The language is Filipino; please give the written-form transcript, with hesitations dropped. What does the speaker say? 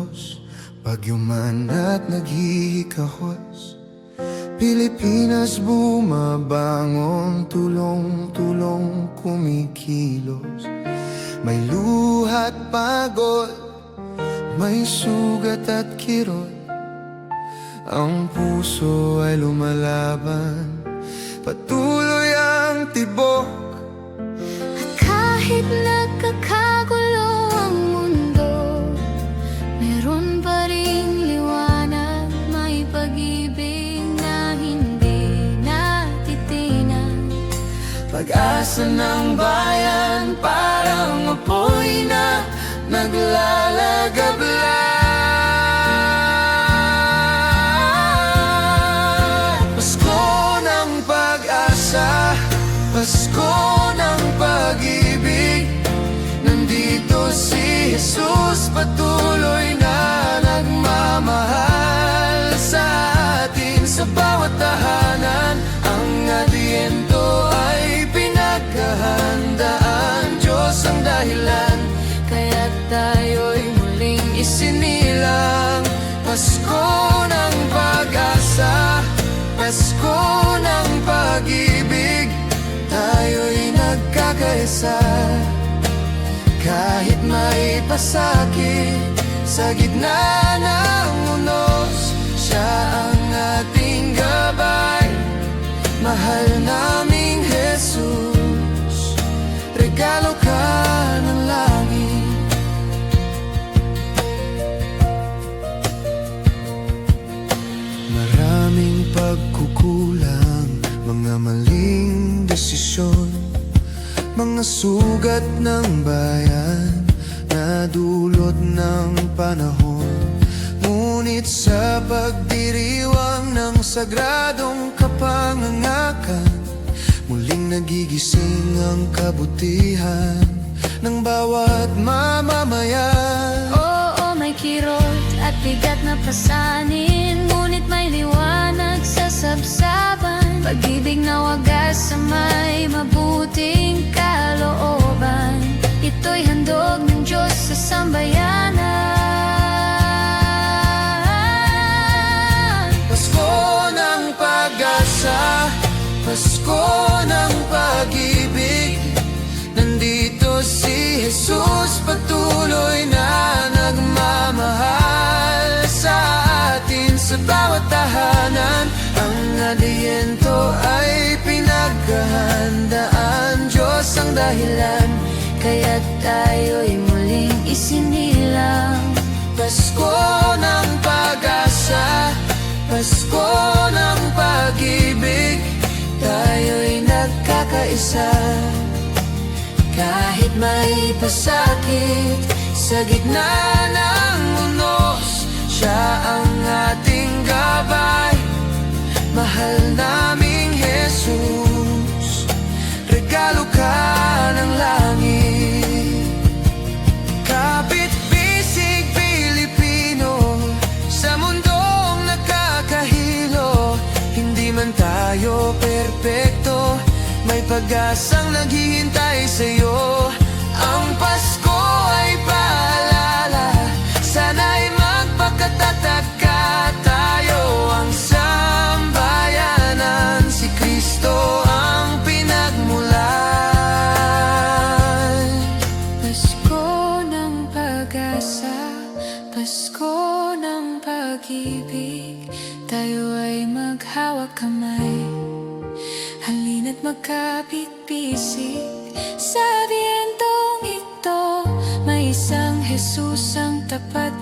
Diyos, bagyo man at naghihikahos. Pilipinas bumabangon, tulong-tulong kumikilos. May luha't pagod, may sugat at kirot. Ang puso ay lumalaban, patuloy ang tibok. At kahit nagkakagulo ang mundo, meron pa ring liwanag, may pag-ibig na hindi natitinan. Pag-asa ng bayan parang apoy na naglalagabla. Pasko ng pag-ibig, nandito si Jesus, patuloy na nagmamahal sa atin. Sa bawat tahanan, ang Adyento ay pinaghahandaan. Diyos ang dahilan, kaya't tayo'y muling isinilang. Pasko ng pag-asa, Pasko ng pag-ibig, tayo'y nagkakaisa. Kahit may pasakit sa gitna ng unos, siya ang ating gabay. Mahal naming Jesus, regalo ka ng langit. Maraming pagkukulang, mga maling desisyon, mga sugat ng bayan na dulot ng panahon. Ngunit sa pagdiriwang ng sagradong kapangangakan, muling nagigising ang kabutihan ng bawat mamamayan. Oo, may kirot at bigat na pasanin, ngunit may liwanag sa sabsaban. Pag-ibig na wagas sa may mabuting kalooban, ito'y handog ng Diyos sa sambayanan. Pasko ng pag-asa, Pasko ng pag-ibig, nandito si Jesus, patuloy na nagmamahal sa atin. Sa bawat tahanan, ang Adyento ay pinaghahandaan. Diyos ang dahilan, kaya't tayo'y muling isinilang. Pasko ng pag-asa, Pasko ng pag-ibig, tayo'y nagkakaisa. Kahit may pasakit sa gitna ng unos, siya ang ating gabay. Mahal naming Jesus, regalo ka ng langit. Kapit-bisig Pilipino, sa mundong nakakahilo, hindi man tayo perpekto, may pag-asang naghihintay sa'yo. Ang Pasko ay paalala, sana'y magpakatatag ka. Tayo ang sambayanan, si Kristo ang pinagmulan. Pasko ng pag-asa, Pasko ng pag-ibig, tayo ay maghawak kamay. Halina't magkapit-bisig sa Adyentong ito, may isang Jesus ang tapat